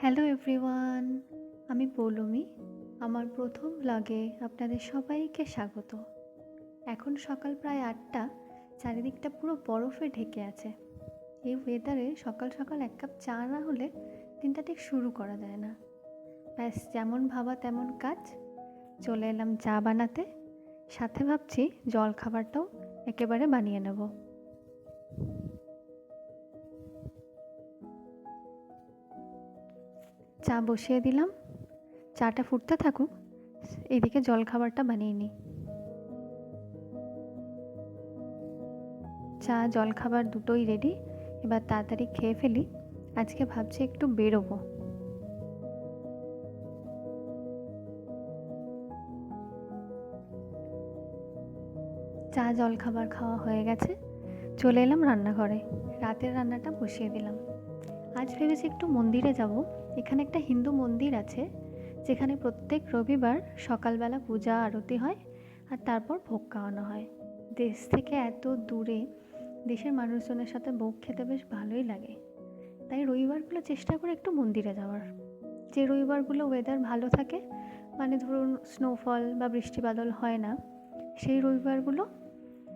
Hello everyone, আমি পৌলমি। আমার প্রথম ব্লগে আপনাদের সবাইকে স্বাগত। এখন সকাল প্রায় 8টা, চারিদিকটা পুরো বরফে ঢেকে আছে। এই ওয়েদারে সকাল সকাল এক কাপ চা না হলে দিনটা ঠিক শুরু করা যায় না। ব্যাস, যেমন ভাবা তেমন কাজ। চলে এলাম চা বানাতে, সাথে ভাবছি জল খাবারটাও একেবারে বানিয়ে নেব। চা বসিয়ে দিলাম, চাটা ফুটতে থাকুক, এদিকে জলখাবারটা বানিয়ে নিই। চা জলখাবার দুটোই রেডি, এবার তাড়াতাড়ি খেয়ে ফেলি। আজকে ভাবছি একটু বেরোবো। চা জলখাবার খাওয়া হয়ে গেছে, চলে এলাম রান্নাঘরে। রাতের রান্নাটা বসিয়ে দিলাম। আজ ভেবেছি একটু মন্দিরে যাব। এখানে একটা হিন্দু মন্দির আছে, যেখানে প্রত্যেক রবিবার সকালবেলা পূজা আরতি হয় আর তারপর ভোগ খাওয়ানো হয়। দেশ থেকে এত দূরে দেশের মানুষজনের সাথে ভোগ খেতে বেশ ভালোই লাগে। তাই রবিবারগুলো চেষ্টা করে একটু মন্দিরে যাওয়ার। যে রবিবারগুলো ওয়েদার ভালো থাকে, মানে ধরুন স্নোফল বা বৃষ্টি বাদল হয় না, সেই রবিবারগুলো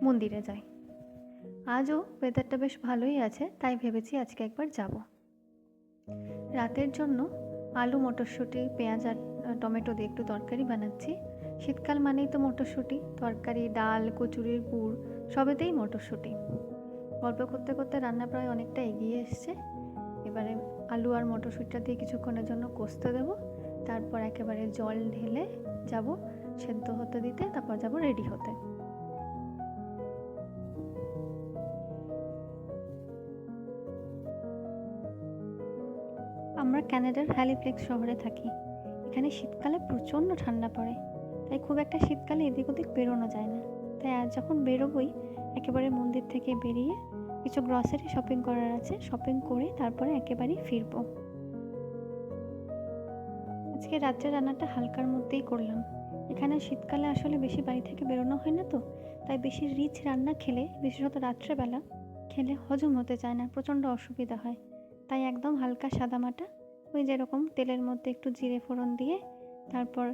মন্দিরে যাই। আজও ওয়েদারটা বেশ ভালোই আছে, তাই ভেবেছি আজকে একবার যাব। রাতের জন্য আলু, মটরশুঁটি, পেঁয়াজ আর টমেটো দিয়ে একটু তরকারি বানাচ্ছি। শীতকাল মানেই তো মটরশুঁটি, তরকারি, ডাল, কচুরির পুর সবেতেই মটরশুঁটি। গল্প করতে করতে রান্না প্রায় অনেকটা এগিয়ে এসছে। এবারে আলু আর মটরশুঁটিটা দিয়ে কিছুক্ষণের জন্য কষতে দেবো, তারপর একেবারে জল ঢেলে যাব সেদ্ধ হতে দিতে, তারপর যাব রেডি হতে। আমরা ক্যানাডার হ্যালিফ্যাক্স শহরে থাকি। এখানে শীতকালে প্রচণ্ড ঠান্ডা পড়ে, তাই খুব একটা শীতকালে এদিক ওদিক বেরোনো যায় না। তাই আজ যখন বেরোবই, একেবারে মন্দির থেকে বেরিয়ে কিছু গ্রসারি শপিং করার আছে, শপিং করে তারপরে একেবারেই ফিরবো। আজকে রাত্রে রান্নাটা হালকার মধ্যেই করলাম। এখানে শীতকালে আসলে বেশি বাড়ি থেকে বেরোনো হয় না তো, তাই বেশি রিচ রান্না খেলে, বিশেষত রাত্রেবেলা খেলে হজম হতে চায় না, প্রচণ্ড অসুবিধা হয়। তাই একদম হালকা সাদামাটা, ওই যেরকম তেলের মধ্যে একটু জিরে ফোড়ন দিয়ে, তারপর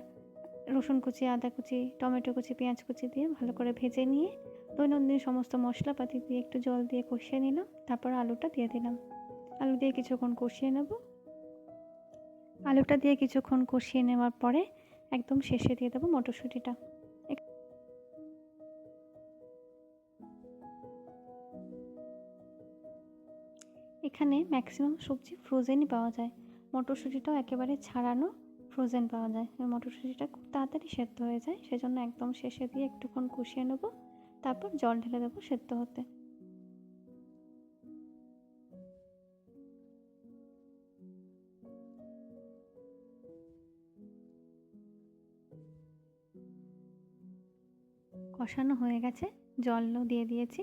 রসুন কুচি, আদা কুচি, টমেটো কুচি, পেঁয়াজ কুচি দিয়ে ভালো করে ভেজে নিয়ে দৈনন্দিন সমস্ত মশলাপাতি দিয়ে একটু জল দিয়ে কষিয়ে নিলাম। তারপর আলুটা দিয়ে দিলাম। আলু দিয়ে কিছুক্ষণ কষিয়ে নেব। আলুটা দিয়ে কিছুক্ষণ কষিয়ে নেওয়ার পরে একদম শেষে দিয়ে দেবো মটরশুঁটিটা। এখানে ম্যাক্সিমাম সবজি ফ্রোজেনই পাওয়া যায়, মটরশুঁটিটাও একেবারে ছাড়ানো ফ্রোজেন পাওয়া যায়। মটরশুঁটিটা খুব তাড়াতাড়ি সেদ্ধ হয়ে যায়, সেজন্য একদম শেষে দিয়ে একটুক্ষণ কষিয়ে নেব, তারপর জল ঢেলে দেবো সেদ্ধ হতে। কষানো হয়ে গেছে, জলও দিয়ে দিয়েছি,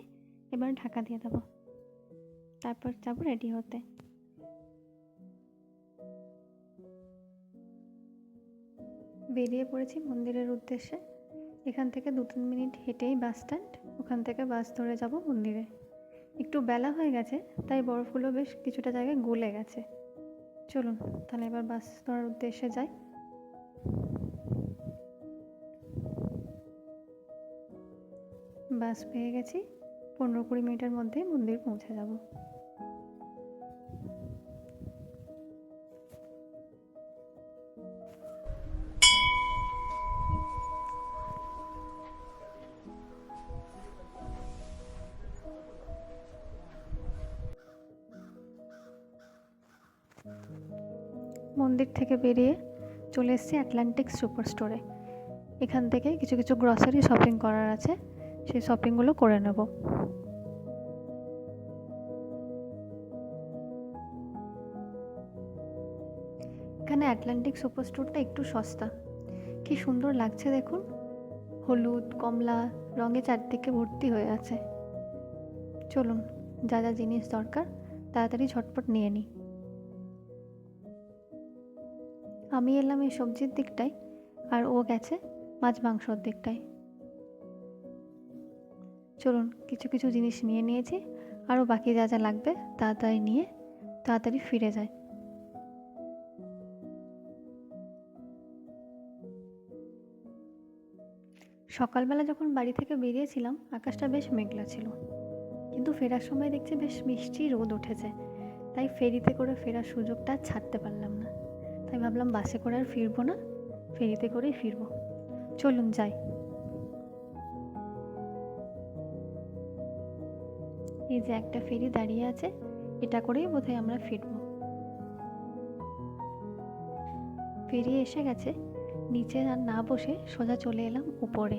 এবার ঢাকা দিয়ে দেবো, তারপর যাবো রেডি হতে। বেরিয়ে পড়েছি মন্দিরের উদ্দেশ্যে। এখান থেকে 2-3 মিনিট হেঁটেই বাস স্ট্যান্ড, ওখান থেকে বাস ধরে যাব মন্দিরে। একটু বেলা হয়ে গেছে, তাই বরফগুলো বেশ কিছুটা জায়গায় গলে গেছে। চলুন তাহলে এবার বাস ধরার উদ্দেশ্যে যাই। বাস পেয়ে গেছি, 15-20 মিনিটের মধ্যে মন্দির পৌঁছে যাব। মন্দির থেকে বেরিয়ে চলে এসেছি অ্যাটলান্টিক সুপার স্টোরে। এখান থেকে কিছু কিছু গ্রসারি শপিং করার আছে, সেই শপিংগুলো করে নেব। এখানে অ্যাটলান্টিক সুপার স্টোরটা একটু সস্তা। কি সুন্দর লাগছে দেখুন, হলুদ কমলা রঙে চারদিকে ভর্তি হয়ে আছে। চলুন যা যা জিনিস দরকার তাড়াতাড়ি ঝটপট নিয়ে নিই। আমি এলাম এই সবজির দিকটায়, আর ও গেছে মাছ মাংসর দিকটায়। চলুন কিছু কিছু জিনিস নিয়ে নিয়েছি, আরও বাকি যা যা লাগবে তাড়াতাড়ি নিয়ে তাড়াতাড়ি ফিরে যায়। সকালবেলা যখন বাড়ি থেকে বেরিয়েছিলাম আকাশটা বেশ মেঘলা ছিল, কিন্তু ফেরার সময় দেখছি বেশ মিষ্টি রোদ উঠেছে। তাই ফেরিতে করে ফেরার সুযোগটা আর ছাড়তে পারলাম না। তাই ভাবলাম বাসে করে আর ফিরবো না, ফেরিতে করেই ফিরবো। চলুন যাই। এই যে একটা ফেরি দাঁড়িয়ে আছে, এটা করেই বোধহয় আমরা ফিরবো। ফেরি এসে গেছে। নিচে আর না বসে সোজা চলে এলাম উপরে।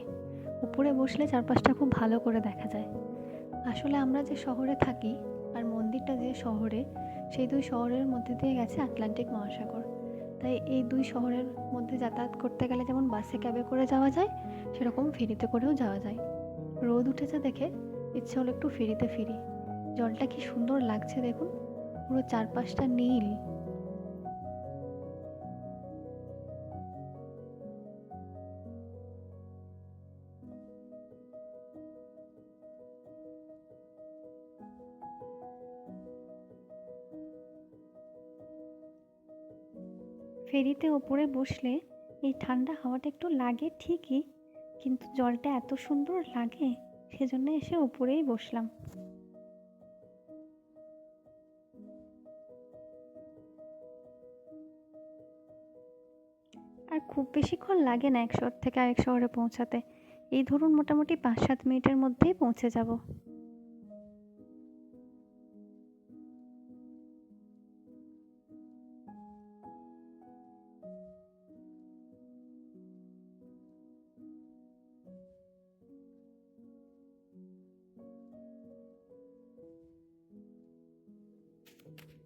উপরে বসলে চারপাশটা খুব ভালো করে দেখা যায়। আসলে আমরা যে শহরে থাকি আর মন্দিরটা যে শহরে, সেই দুই শহরের মধ্যে দিয়ে গেছে আটলান্টিক মহাসাগর। তাই এই দুই শহরের মধ্যে যাতায়াত করতে গেলে যেমন বাসে ক্যাবে করে যাওয়া যায়, সেরকম ফেরিতে করেও যাওয়া যায়। রোদ উঠেছে দেখে ইচ্ছে হলো একটু ফেরিতে ফিরি। জলটা কি সুন্দর লাগছে দেখুন, পুরো চারপাশটা নীল। ফেরিতে ওপরে বসলে এই ঠান্ডা হাওয়াটা একটু লাগে ঠিকই, কিন্তু জলটা এত সুন্দর লাগে, সেজন্য এসে ওপরেই বসলাম। আর খুব বেশিক্ষণ লাগে না এক শহর থেকে আরেক শহরে পৌঁছাতে। এই ধরুন মোটামুটি 5-7 মিনিটের মধ্যেই পৌঁছে যাব।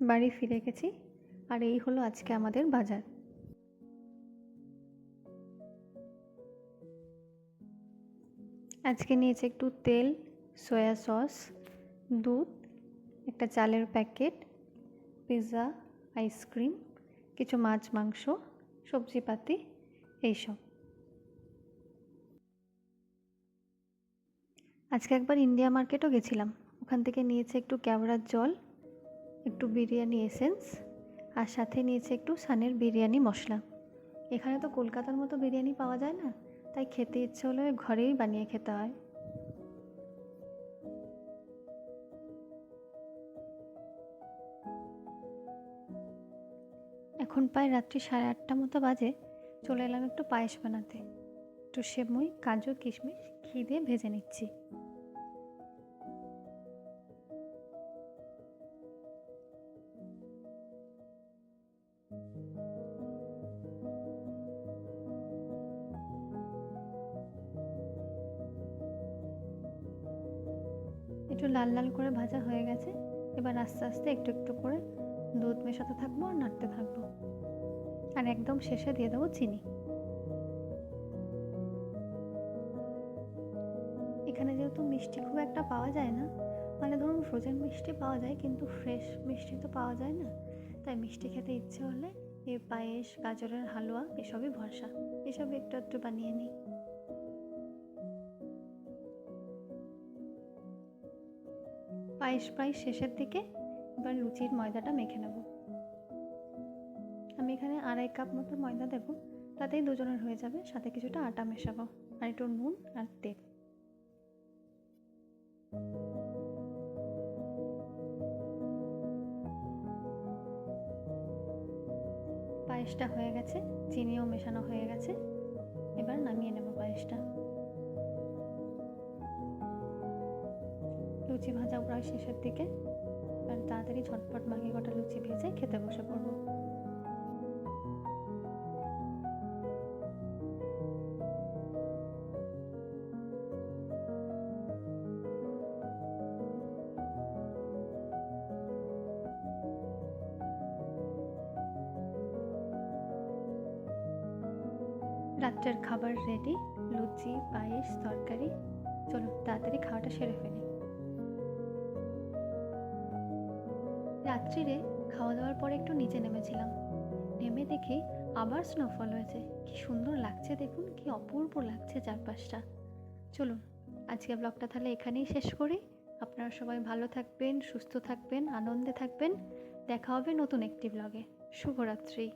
বাড়ি ফিরে গেছি, আর এই হলো আজকে আমাদের বাজার। আজকে নিয়েছি একটু তেল, সয়া সস, দুধ, একটা চালের প্যাকেট, পিৎজা, আইসক্রিম, কিছু মাছ মাংস, সবজিপাতি, এইসব। আজকে একবার ইন্ডিয়া মার্কেটও গেছিলাম। ওখান থেকে নিয়েছে একটু কেওড়ার জল, একটু বিরিয়ানি এসেন্স, আর সাথে নিয়েছে একটু সানের বিরিয়ানি মশলা। এখানে তো কলকাতার মতো বিরিয়ানি পাওয়া যায় না, তাই খেতে ইচ্ছে হলে ঘরেই বানিয়ে খেতে হয়। এখন প্রায় রাত্রি 8:30 মতো বাজে। চলে এলাম একটু পায়েস বানাতে। একটু সেমই, কাজু, কিশমিশ ঘি দিয়ে ভেজে নিচ্ছি। একটু লাল লাল করে ভাজা হয়ে গেছে। এবার আস্তে আস্তে একটু একটু করে দুধ মেশাতে থাকবো আর নাড়তে থাকবো। আর একদম শেষে দিয়ে দেবো চিনি। এখানে যেহেতু মিষ্টি খুব একটা পাওয়া যায় না, মানে ধরুন ফ্রোজেন মিষ্টি পাওয়া যায় কিন্তু ফ্রেশ মিষ্টি তো পাওয়া যায় না, তাই মিষ্টি খেতে ইচ্ছে হলে এই পায়েস, গাজরের হালুয়া এসবই ভরসা। এসব একটু একটু বানিয়ে নিই। পায়েস প্রায় শেষের দিকে। এবার লুচির ময়দাটা মেখে নেব। আমি এখানে 2.5 কাপ মতো ময়দা দেবো, তাতেই দুজনের হয়ে যাবে। সাথে কিছুটা আটা মেশাবো আর একটু নুন আর তেল। পায়েসটা হয়ে গেছে, চিনিও মেশানো হয়ে গেছে। এবার নামিয়ে নেব পায়েসটা। লুচি ভাজা প্রায় শেষের দিকে। এবার তাড়াতাড়ি ঝটপট বাকি কটা লুচি ভেজে খেতে বসে পড়বো। রাত্রের খাবার রেডি, লুচি, পায়েস, তরকারি। চলো তাড়াতাড়ি খাওয়াটা সেরে ফেলি। রাত্রিরে খাওয়া দাওয়ার পরে একটু নিচে নেমেছিলাম। নেমে দেখি আবার স্নোফল হয়েছে। কি সুন্দর লাগছে দেখুন, কি অপূর্ব লাগছে চারপাশটা। চলুন আজকে ব্লগটা তাহলে এখানেই শেষ করি। আপনারা সবাই ভালো থাকবেন, সুস্থ থাকবেন, আনন্দে থাকবেন। দেখা হবে নতুন একটি ব্লগে। শুভরাত্রি।